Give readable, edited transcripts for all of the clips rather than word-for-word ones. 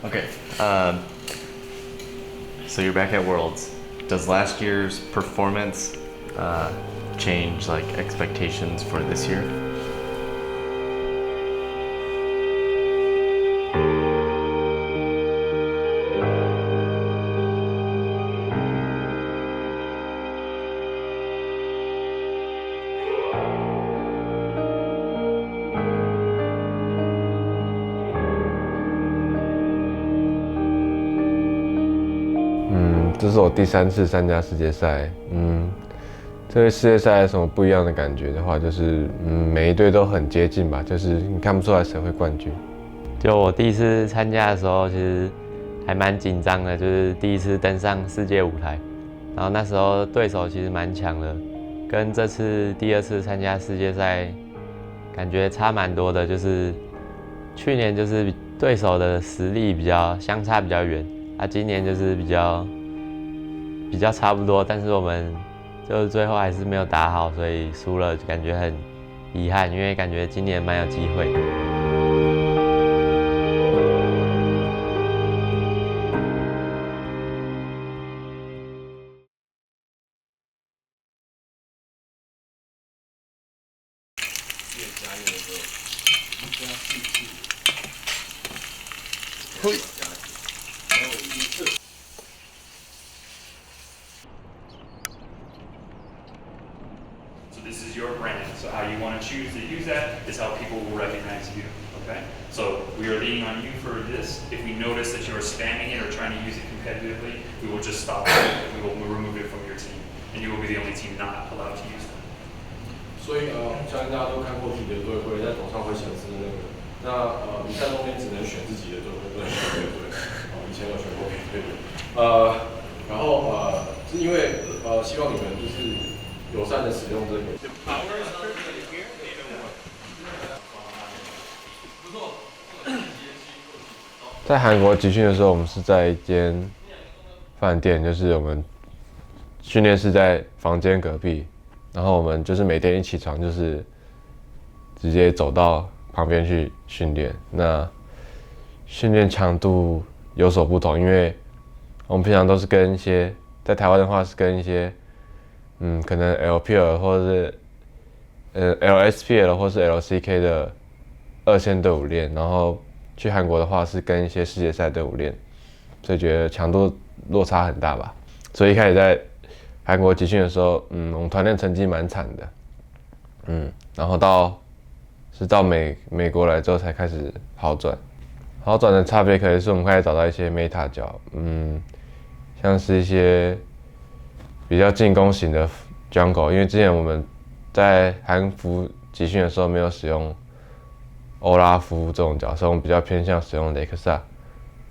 Okay. So you're back at Worlds. Does last year's performance change like expectations for this year?嗯，这是我第3次参加世界赛。这个世界赛有什么不一样的感觉的话，就是每一队都很接近吧，就是你看不出来谁会冠军。就我第一次参加的时候，其实还蛮紧张的，就是第一次登上世界舞台，然后那时候对手其实蛮强的，跟这次第2次参加世界赛感觉差蛮多的，就是去年就是对手的实力相差比较远，今年就是比较差不多，但是我们就是最后还是没有打好，所以输了，就感觉很遗憾，因为感觉今年蛮有机会。So this is your brand. So how you want to choose to use that is how people will recognize you. Okay. So we are leaning on you for this. If we notice that you're spamming it or trying to use it competitively, we will just stop it. We will remove it from your team, and you will be the only team not allowed to use it. 所以相信大家都看过体的队徽，在头上会显示那个。那比赛中间只能选自己的队徽，不能选别的队。以前有选过别的队。然后是因为希望你们就是友善的使用这个。在韩国集训的时候，我们是在一间饭店，就是我们训练室在房间隔壁，然后我们就是每天一起床就是直接走到旁边去训练。那训练强度有所不同，因为我们平常都是跟一些在台湾的话是跟一些可能 LPL 或者是LSPL 或是 LCK 的2线队伍练，然后去韩国的话是跟一些世界赛队伍练，所以觉得强度落差很大吧。所以一开始在韩国集训的时候，我们团练成绩蛮惨的，然后到美国来之后才开始好转。好转的差别可能是我们开始找到一些 meta 角，像是一些比较进攻型的 jungle， 因为之前我们在韩服集训的时候没有使用欧拉夫这种角色，我们比较偏向使用雷克萨。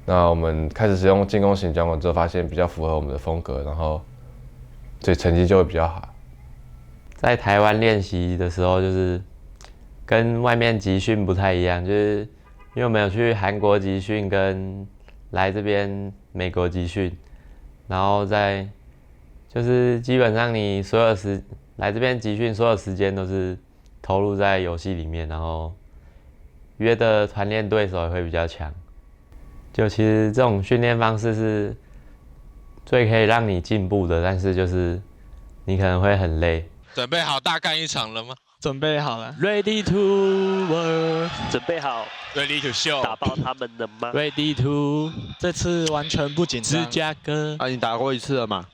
那我们开始使用进攻型 jungle 之后，发现比较符合我们的风格，然后所以成绩就会比较好。在台湾练习的时候，就是跟外面集训不太一样，就是因为我们有去韩国集训，跟来这边美国集训，然后就是基本上你来这边集训，所有时间都是投入在游戏里面，然后约的团练对手也会比较强。就其实这种训练方式是最可以让你进步的，但是就是你可能会很累。准备好大干一场了吗？准备好了 ，Ready to work， 准备好 ，Ready to show， 打爆他们了吗 ？Ready to， 这次完全不紧张。芝加哥你打过1次了吗？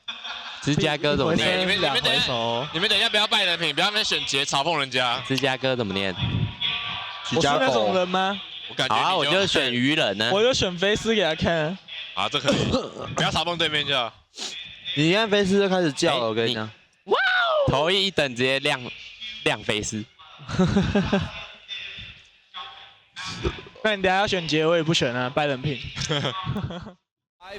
芝加哥怎么念？你们等一下不要拜人品，不要在那边选节嘲讽人家。芝加哥怎么念？我是那种人吗？我感觉好我就选鱼人呢。我就选菲斯给他看。好，这可以，不要嘲讽对面就好。你看菲斯就开始叫了，我跟你讲。哇哦！头一等直接亮菲斯。那你等下要选杰，我也不选啊，拜人品。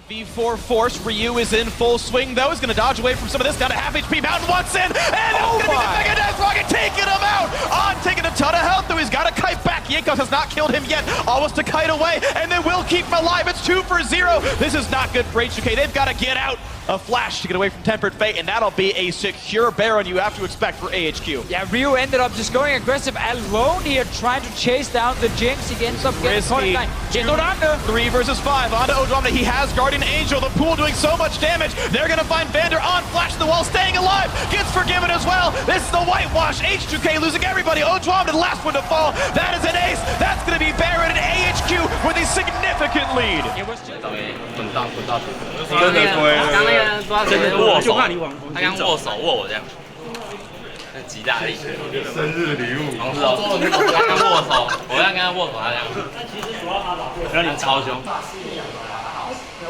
5v4 force. Ryu is in full swing though. He's going to dodge away from some of this. Down to half HP. Mountain wants in. And it's going to be the Mega Death Rocket taking him out. On taking a ton of health though. He's got a kite back. Yanko Viscos has not killed him yet. Almost to kite away, and then will keep him alive. It's 2 for 0. This is not good for H2K. They've got to get out. A flash to get away from Tempered Fate, and that'll be a secure Baron you have to expect for AHQ. Yeah, Ryu ended up just going aggressive alone here, trying to chase down the Jinx. He ends up getting caught in line. Jinx under. 3 versus 5. Onto Odomina. He has Guardian Angel. The pool doing so much damage. They're going to find Vander on flash to the wall, staying alive. Gets forgiven as well. This is the whitewash. H2K losing everybody. Odomina, the last one to fall. That is an ace. That's going to be Baron and AHQ with a significant lead.真的握手，他刚握手握我这样，那极大力。生日礼物。同事哦，他刚握手，我要跟他握手，他这样。让你超凶。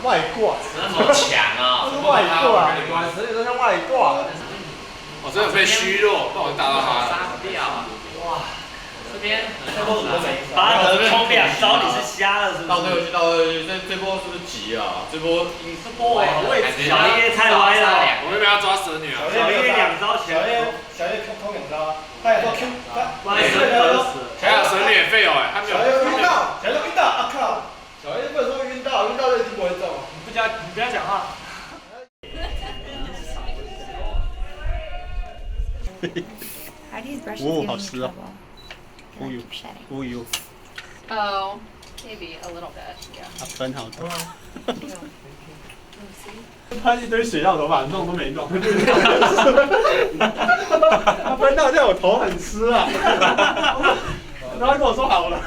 外挂。那么强啊！外挂，所以都像外挂。我真的被虚弱，不好打到他。杀不掉啊！哇！这边巴德冲2招，你是瞎了是不是？倒退回去，这波是不是急啊？这波位置小叶太歪了，我们要不要抓蛇女啊？小叶2招前，小叶偷2招，他也说 Q， 还有蛇女也废哦哎，他没有。小叶晕到，啊靠！小叶不能说晕到就一定不会中。你不要讲话。How do you brush your feelings trouble? Who you? Oh, maybe a little bit, yeah. 他分好多。喷一堆水到头发，弄都没弄。他喷到这样，我头很湿啊。然后他跟我说好了。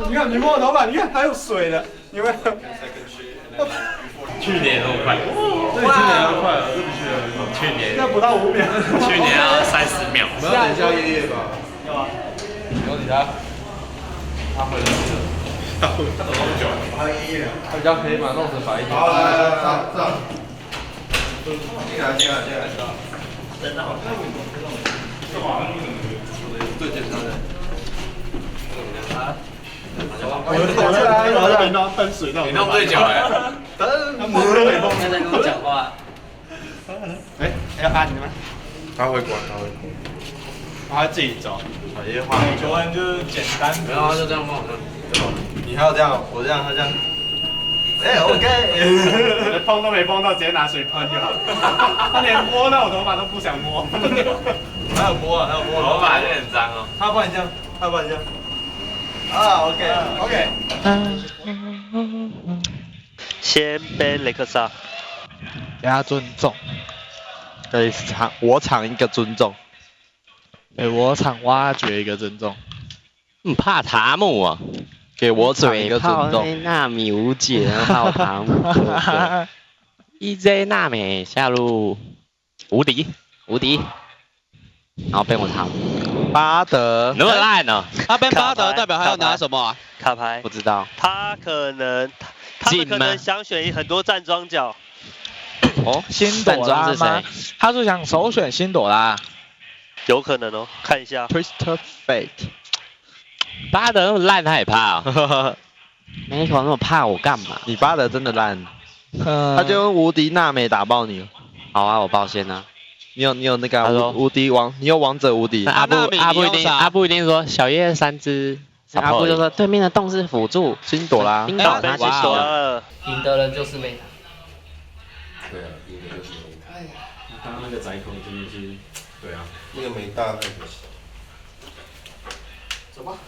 你看，你摸我头发，你看还有水的，有没有？去年那么快，对，今年要快了，对不起。去年现在不到5秒。去年要30秒。我们要等一下夜夜吧。要啊。有你他回来了。他走多久？他比较可以嘛，弄成白一点。好，来，上。进来。真的好看。最简单的。我在那喷水到。你弄对脚哎。他在跟我讲话。哎，要按你吗？他会管。他自己走。球员就是简单。没有，他就这样放。你还要这样，我这样，他这样。哎 ，OK。碰都没碰到，直接拿水喷就好。他连摸到我头发都不想摸。还有摸。头发有点脏哦。他帮你这样。啊 ，OK。先背雷克萨，给他尊重，对，我场一个尊重，给我场挖掘一个尊重。怕塔姆啊，给我场一个尊重。纳米无解，怕塔姆。EJ 纳美下路无敌，然后被我塔姆。巴德那么烂呢？他被巴德代表他要拿什么啊？卡牌不知道。他们可能想选很多站桩角。哦，辛朵拉吗？他是想首选辛朵拉。有可能哦，看一下。Twisted Fate。巴德那么烂，他也怕啊？没口那么怕我干嘛？你巴德真的烂，他就用无敌娜美打爆你。好啊，我报先啊。你有那个无敌王，你有王者无敌。阿布一定说小叶3只，阿布就说对面的洞是辅助，辛朵拉，冰岛他去洗了，赢的人就是美塔。对啊，赢的就是美塔。哎呀，刚刚那个窄口真的是，对啊，那个没大那个。走吧。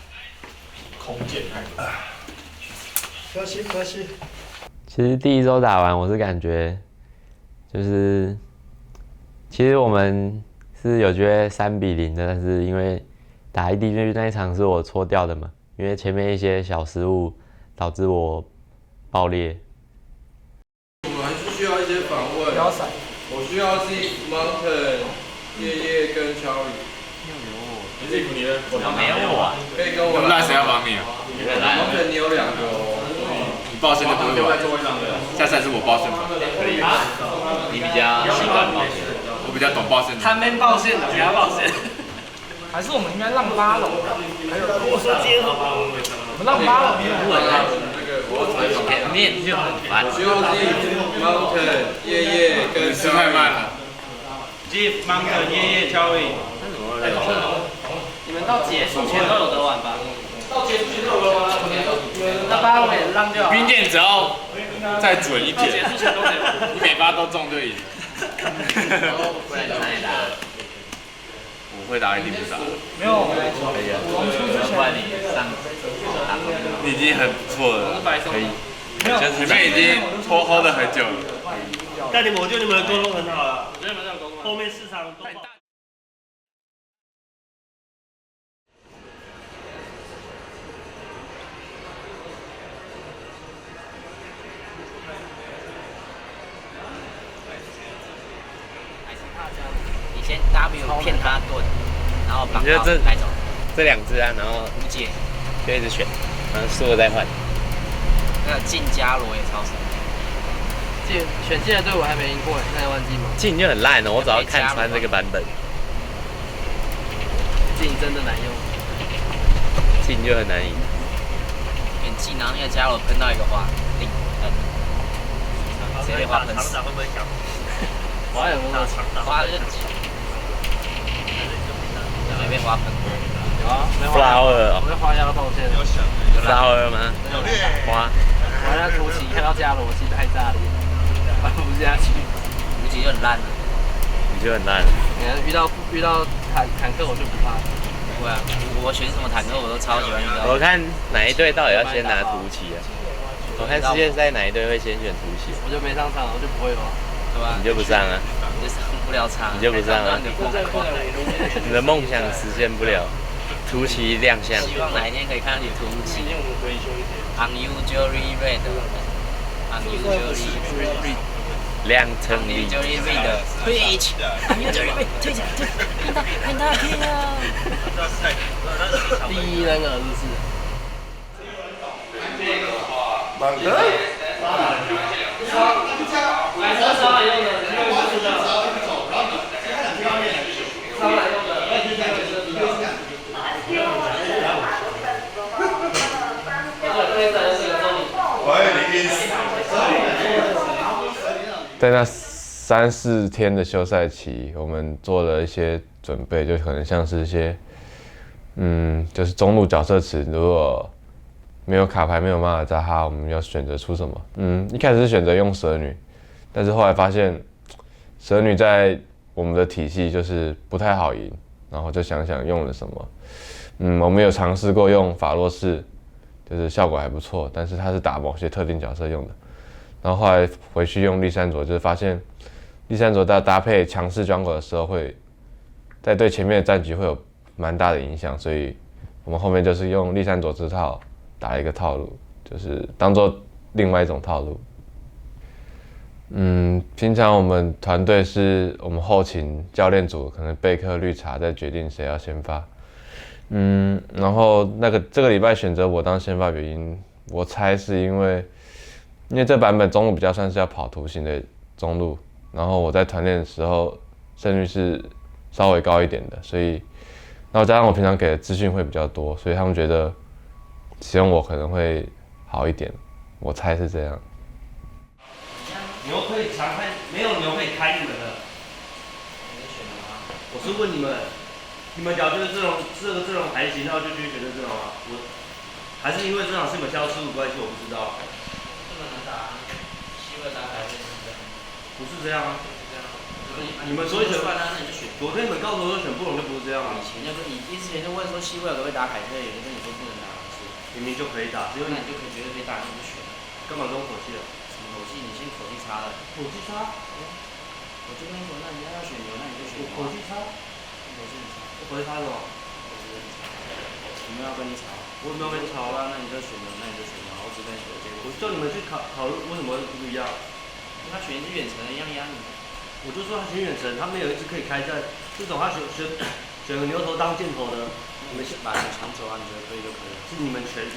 空间太多。可惜。其实第1周打完，我是感觉就是。其实我们是有机会3比0的，但是因为打EDG那一场是我搓掉的嘛，因为前面一些小失误导致我爆裂。我们还是需要一些访问。我需要是 Mountain、叶跟 Charlie。你自己你的，我没有啊。可以跟我。那谁要帮你啊 ？Mountain 你有2个哦。你报线就不会玩。下次还是我报线吧。可以啊。你比较习惯报线。我比较懂报线。他没报线的，给他报线。还是我们应该让巴龙，我说接合吧，我们让巴龙。前面就很烦。Mountain、叶跟。吃太慢了。Jeff、Mountain、叶、Charlie。你们到结束前都有得玩吧？到结束前都有吗？那八龙也让掉。冰店只要再准一点，结束前都可以。你每发都中就赢。不然哪里打？我会打一定不打。没有，可以啊。不然你上打工。你已经很不错了，可以。前面已经hold得很久了。但我觉得你们的沟通很好了，我觉得你们这沟通。后面市场都。你先 W 骗他盾，然后绑你觉得带走。这两只啊，然后无解，就一直选，然后输了再换。那个进加罗也超神。选进的队伍还没赢过，那你忘记吗？进就很烂了，我早要看穿这个版本。进真的难用，进就很难赢。演技，然后那个加罗喷到一个花，直接被花喷死。会不会想？花有没有长打？花就没被花喷过。啊，没花。flower， 我对花鸭抱歉。flower 吗？花。我那突起看到加罗，其实太炸裂，玩不下去。无极就很烂了。你就很烂。你看遇到坦克我就不怕。不会啊，我选什么坦克我都超喜欢遇到。我看哪一队到底要先拿突起啊？我看世界赛哪一队会先选突起？我就没上场，我就不会玩。对吧？你就不上啊？你就上不了场。你就不上啊？你的梦想实现不了，突起亮相。希望哪一天可以看到你突起。Unusually red。亮成力。Unusually red。Twitch。Unusually red。推起来，推，看他天啊！第一那个就是。满格。在那3、4天的休赛期，我们做了一些准备，就可能像是一些，就是中路角色池，如果没有卡牌，没有马尔扎哈，我们要选择出什么？一开始是选择用蛇女，但是后来发现蛇女在我们的体系就是不太好赢，然后就想想用了什么。我们有尝试过用法洛士，就是效果还不错，但是它是打某些特定角色用的。然后后来回去用利珊卓，就是发现利珊卓在搭配强势 jungle 的时候，会在对前面的战局会有蛮大的影响，所以我们后面就是用利珊卓这套打一个套路，就是当做另外一种套路。平常我们团队是我们后勤教练组，可能贝克、绿茶在决定谁要先发。然后这个礼拜选择我当先发原因，我猜是因为这版本中路比较算是要跑图形的中路，然后我在团练的时候胜率是稍微高一点的，所以，然后加上我平常给的资讯会比较多，所以他们觉得使用我可能会好一点，我猜是这样。牛可以常开，没有牛可以开你们的。我是问你们，你们假如就是这个阵容还行，然后就继续选择这种啊？还是因为这场是你们消失的关系，我不知道。不是这样啊，你们所以选，我跟你们告诉说选布隆就不是这样啊。以前之前就问说西威尔可不可以打凯特，有人跟你说不能打，明明就可以打，只有那你就可以绝对可以打，你就选。干嘛跟我口气了？什么口气？你先口气差了。口气差？我就跟你说，那人家要选牛，那你就选牛。口气差？口气差。口气差什么？我们要跟你吵。我没有跟你吵啊，那你就选牛，那你就选牛，我只跟你说结果。我叫你们去讨论为什么不一样。他选一只远程一样压你。我就说他选远程，他没有一只可以开战，这种他选个牛头当箭头的，你们把人抢走啊，你觉得可以就可以了。是你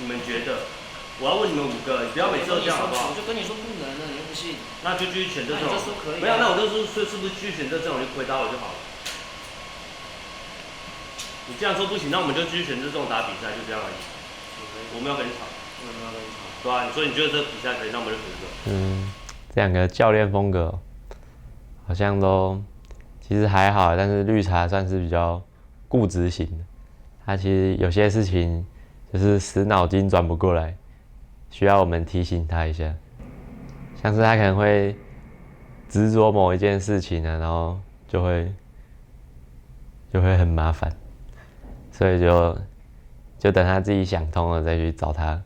们觉得，我要问你们5个，你不要每次都这样好不好？我就跟你说不能了，你又不信。那就继续选这种。那你就说可以。没有，那我就说是不是继续选这种就回答我就好了。你这样说不行，那我们就继续选这种打比赛，就这样而已。我们要跟你吵。我们要跟你吵。对啊，所以你觉得这比赛可以，那我们就选这个。这两个教练风格好像都其实还好，但是绿茶算是比较固执型的。他其实有些事情就是死脑筋转不过来，需要我们提醒他一下。像是他可能会执着某一件事情啊，然后就会很麻烦，所以就等他自己想通了再去找他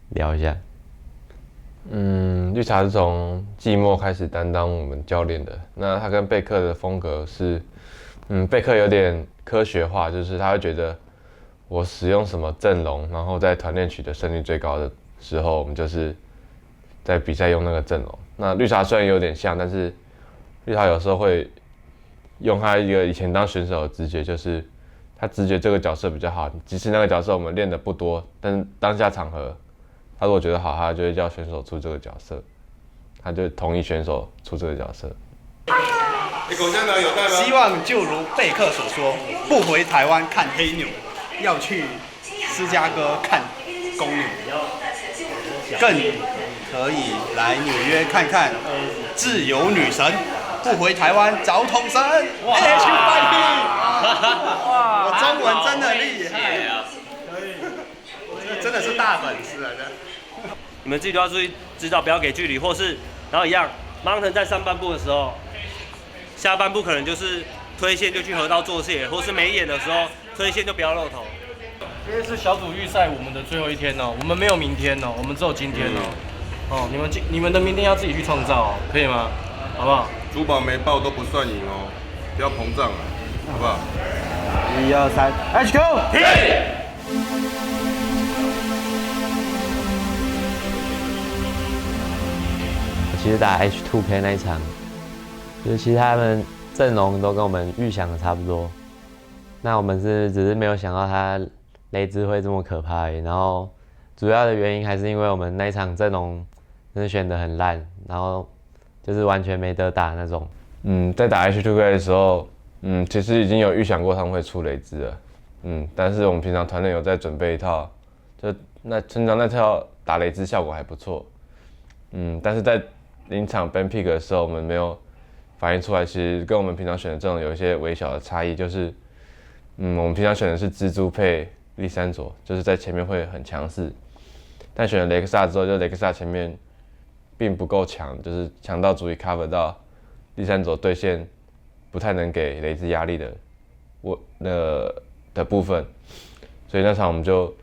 聊一下。绿茶是从季末开始担当我们教练的。那他跟贝克的风格是，贝克有点科学化，就是他会觉得我使用什么阵容，然后在团练取得胜率最高的时候，我们就是在比赛用那个阵容。那绿茶虽然有点像，但是绿茶有时候会用他一个以前当选手的直觉，就是他直觉这个角色比较好，即使那个角色我们练的不多，但是当下场合，他如果觉得好，他就会叫选手出这个角色，他就同意选手出这个角色。狗香党有带吗？希望就如贝克所说，不回台湾看黑牛，要去芝加哥看公牛，更可以来纽约看看自由女神，不回台湾找统神。哇！我中文真的厉害啊！可以，这真的是大粉丝啊！你们自己都要注意，知道不要给距离，或是然后一样 ，Mountain 在上半部的时候，下半部可能就是推线就去河道做线，或是没演的时候推线就不要露头。因为是小组预赛我们的最后一天哦，我们没有明天哦，我们只有今天哦。哦，你们的明天要自己去创造哦，可以吗？好不好？主保没报都不算赢哦，不要膨胀了，好不好？1、2、3 ，H go！ 其实打 H2K 那一场，就是其实他们阵容都跟我们预想的差不多。那我们只是没有想到他雷兹会这么可怕而已。然后主要的原因还是因为我们那一场阵容真的选得很烂，然后就是完全没得打那种。在打 H2K 的时候，其实已经有预想过他们会出雷兹了。但是我们平常团队有在准备一套，就平常那套打雷兹效果还不错。但是在临场 ban pick 的时候，我们没有反映出来，其实跟我们平常选的阵容有一些微小的差异，就是我们平常选的是蜘蛛配利山佐，就是在前面会很强势，但选了雷克萨之后，就雷克萨前面并不够强，就是强到足以 cover 到利山佐对线不太能给雷兹压力的部分，所以那场我们就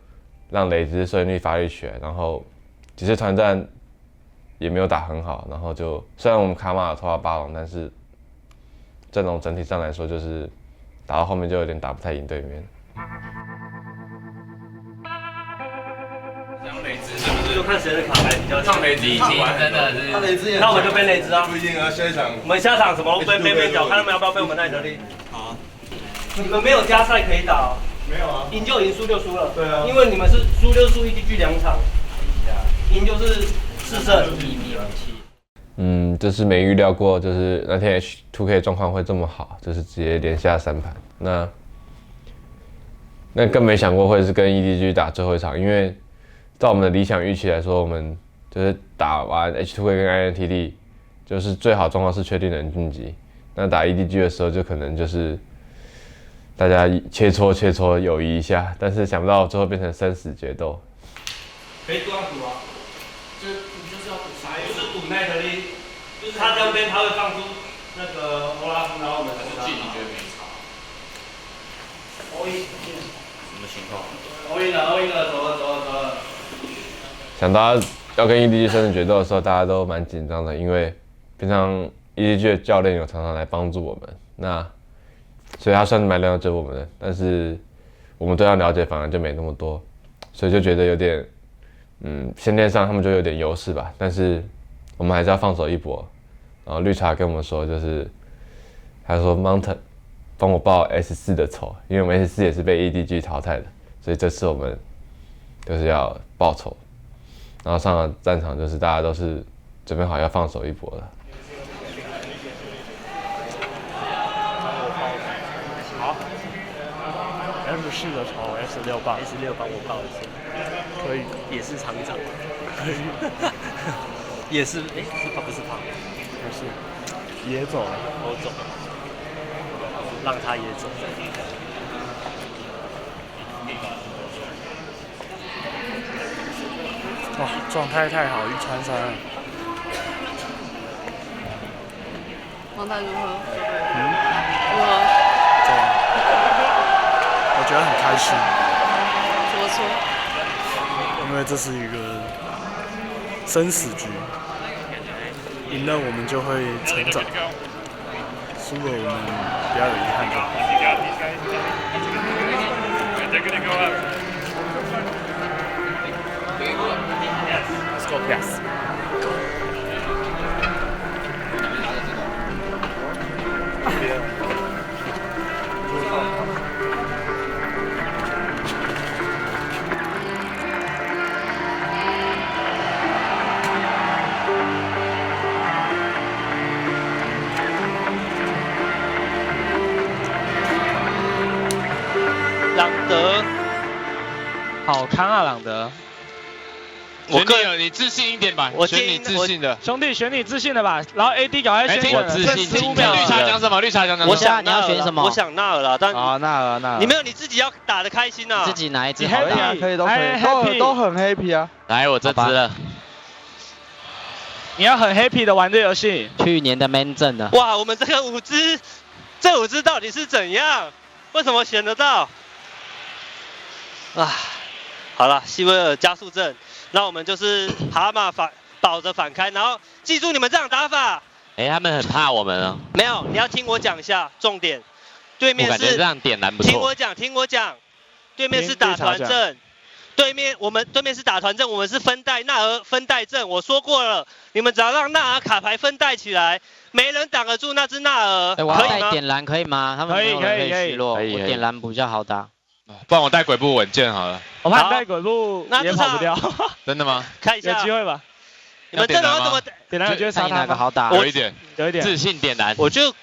让雷兹顺利发力起来，然后几次团战也没有打很好，然后就虽然我们卡马尔拖到8龙，但是阵容整体上来说就是打到后面就有点打不太赢对面。讲雷兹是不是就看谁的卡牌比较强？雷兹已经真的是，那雷兹，那我们就背雷兹啊。不一定啊，下一场我们下场什么背脚，看他们要不要背我们奈德利。好，你们没有加赛可以打。没有啊，赢就赢，输就输了。对啊，因为你们是输就输1DG 2场，赢就是4胜。就是没预料过，就是那天 H2K 状况会这么好，就是直接连下3盘。那更没想过会是跟 EDG 打最后一场，因为照我们的理想预期来说，我们就是打完 H2K 跟 INTD， 就是最好状况是确定能晋级。那打 EDG 的时候，就可能就是大家切磋友谊一下，但是想不到最后变成生死决斗。可以多少赌啊？就是要赌啥？就是赌奈德利，就是他这边他会放出那个欧拉夫，然后我们进，你觉得没差？欧一什么情况？欧一了，走了。想到要跟 EDG 生死决斗的时候，大家都蛮紧张的，因为平常 EDG 的教练有常常来帮助我们，所以他算是蛮了解我们的，但是我们对他了解反而就没那么多，所以就觉得有点，先天上他们就有点优势吧，但是我们还是要放手一搏。然后绿茶跟我们说，就是他说 Mountain 帮我报 S4 的仇，因为我们 S4 也是被 EDG 淘汰的，所以这次我们就是要报仇。然后上了战场，就是大家都是准备好要放手一搏了。好 ，F4 的仇 ，S6 帮我报一次，可以，也是厂长，可以，也是，他不是胖，不是，也走了，我走，让他也走。哇，状态太好，一传三了。状态如何？如何？我觉得很开心。怎么说？因为这是一个生死局，赢了我们就会成长，输了我们不要有遗憾就好。Let's go, yes. 朗德，好康啊，朗德。我个人，你自信一点吧。我选你自信的，兄弟，选你自信的吧。然后 AD 赶快选我自信。15秒。绿茶讲什么？绿茶讲什么？我想你要选什么？我想纳尔啦，但纳尔。你没有你自己要打得开心啊。自己哪一支好打？可以都很 happy 啊。来，我这支了。你要很 happy 的玩这游戏。去年的 Man 阵的。哇，我们这5支到底是怎样？为什么选得到？啊，好了，希威尔加速阵，那我们就是蛤蟆保着反开，然后记住你们这样打法。他们很怕我们哦。没有，你要听我讲一下重点。对面是。我感觉这样点燃不错。听我讲。对面是打团阵。对面是打团阵，我们是分带纳尔分带阵。我说过了，你们只要让纳尔卡牌分带起来，没人挡得住那只纳尔。我要带点燃可以吗？他们可以虚弱，我点燃比较好打。不然我带鬼步稳健好了。我怕你带鬼步也跑不掉。真的吗？看一下。有机会吧？你们阵容要怎么点燃？我觉得看你哪个好打。有一点。自信点燃。我就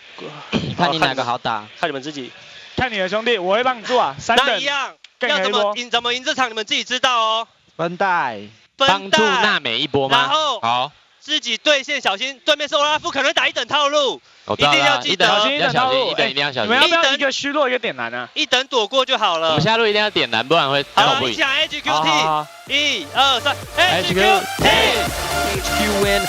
看你哪个好打。看你们自己。看你的兄弟，我会帮你做啊。那一样。要怎么赢这场，你们自己知道哦。分带，帮助娜美一波吗？然后好，自己对线小心，对面是欧拉夫，可能会打一等套路，一定要记得，一等套路，一等一定要小心。你们要不要一个虚弱一个点燃啊？一等躲过就好了。我们下路一定要点燃，不然会好了，你讲 HQT，1、2、3 HQN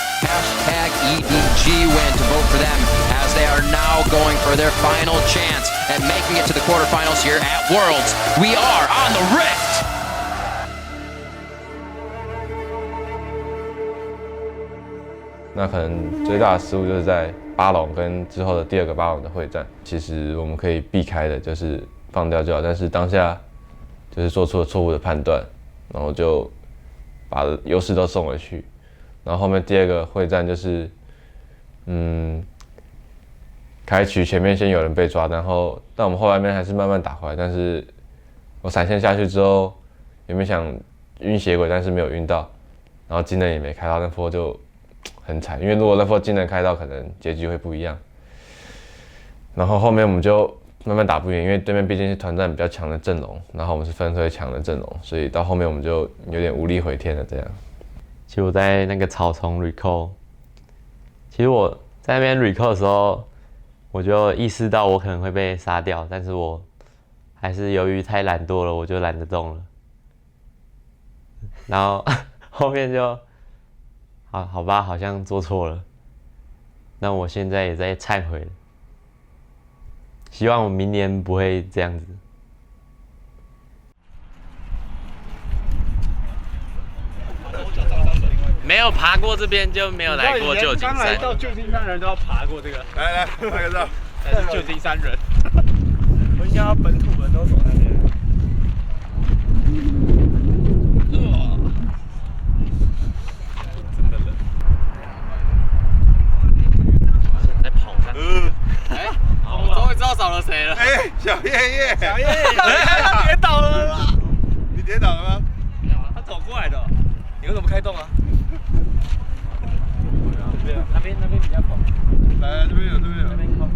#EDGWin to vote for them as they are now going for their final chance at making it to the quarterfinals here at Worlds. We are on the Rift. 那可能最大的失误就是在巴龙跟之后的第2个巴龙的会战，其实我们可以避开的，就是放掉就好。但是当下就是做出了错误的判断，然后就把优势都送回去。然后后面第2个会战就是，开局前面先有人被抓，但我们后面还是慢慢打回来。但是我闪现下去之后，原本想晕血轨，但是没有晕到，然后技能也没开到，那波就很惨，因为如果那波技能开到，可能结局会不一样。然后后面我们就慢慢打不赢，因为对面毕竟是团战比较强的阵容，然后我们是分推强的阵容，所以到后面我们就有点无力回天了这样。其实我在那个草丛 recall， 其实我在那边 recall 的时候，我就意识到我可能会被杀掉，但是我还是由于太懒惰了，我就懒得动了。然后后面就好吧，好像做错了。那我现在也在忏悔了，希望我明年不会这样子。没有爬过这边就没有来过旧金山。刚来到旧金山人都要爬过这个。来拍个照。才是旧金山人。我应该要本土人都走那边。真的冷。在跑上去。我终于知道少了谁了。小叶叶。小叶叶，他跌倒了啦。你跌倒了吗？没有啊，他走过来的。你为什么不开动啊？那边比较空。来，这边有。那边空。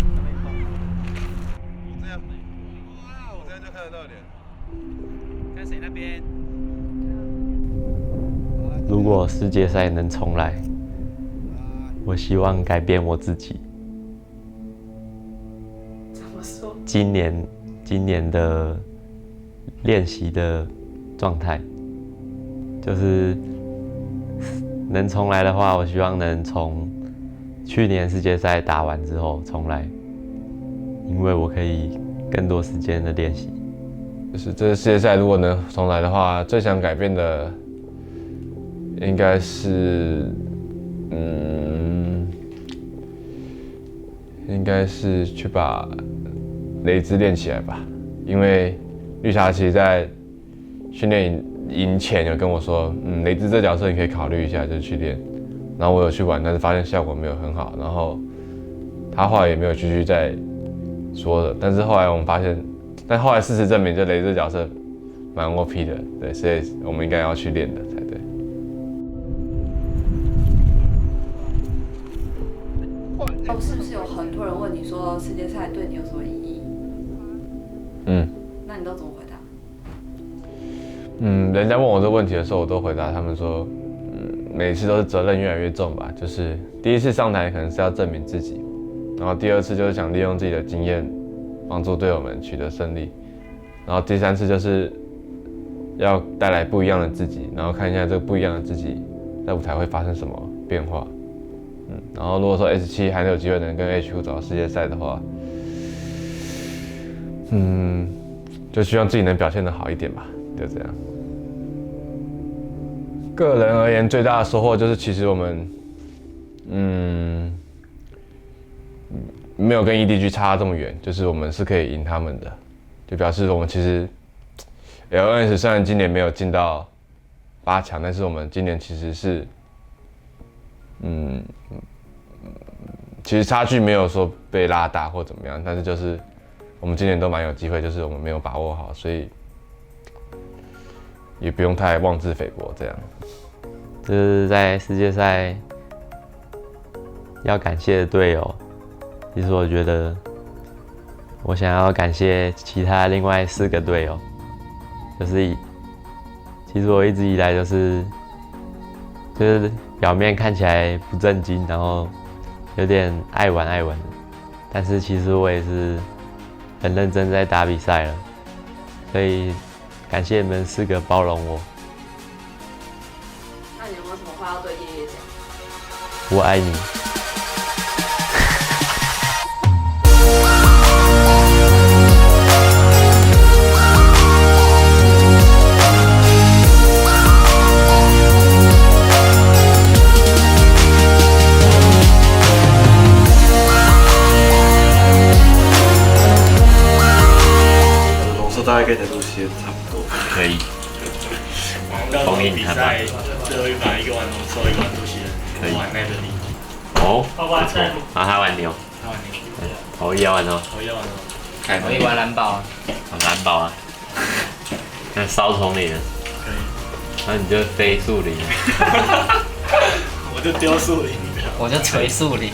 这样。哇，我这样就看得到脸。看谁那边？如果世界赛能重来，我希望改变我自己。怎么说？今年的练习的状态，就是能重来的话，我希望能从去年世界赛打完之后重来，因为我可以更多时间的练习。就是这个世界赛如果能重来的话，最想改变的应该是，应该是去把雷兹练起来吧。因为绿茶其实在训练营前有跟我说，雷兹这角色你可以考虑一下，就是去练。然后我有去玩，但是发现效果没有很好。然后他后来也没有继续再说的。但是后来我们发现，但后来事实证明，就雷兹角色蛮 OP 的，对，所以我们应该要去练的才对。是不是有很多人问你说世界赛对你有什么意义？那你都怎么回答？人家问我这个问题的时候，我都回答他们说，每次都是责任越来越重吧。就是第一次上台可能是要证明自己，然后第二次就是想利用自己的经验帮助队友们取得胜利，然后第三次就是要带来不一样的自己，然后看一下这个不一样的自己在舞台会发生什么变化。然后如果说 S7 还有机会能跟 HQ 走到世界赛的话，就希望自己能表现得好一点吧，就这样。个人而言，最大的收获就是其实我们，没有跟 EDG 差这么远，就是我们是可以赢他们的，就表示我们其实 LNS 虽然今年没有进到8强，但是我们今年其实是，其实差距没有说被拉大或怎么样，但是就是我们今年都蛮有机会，就是我们没有把握好，所以也不用太妄自菲薄这样。就是在世界赛要感谢的队友，其实我觉得我想要感谢其他另外4个队友，就是其实我一直以来就是表面看起来不正经，然后有点爱玩的，但是其实我也是很认真在打比赛了，所以感谢你们4个包容我。那你有没有什么话要对叶叶讲？我爱你。大概可以再录些差不多。可以。同意比赛最后一把一个玩龙兽，一个玩杜西人，可以。玩奈德利。哦，不错。啊，他玩牛。他玩牛。头一要玩哦。头一要玩哦。我一玩蓝宝啊。蓝宝啊。那烧丛林。可以。那你就飞树林。我就丢树林。我就锤树林。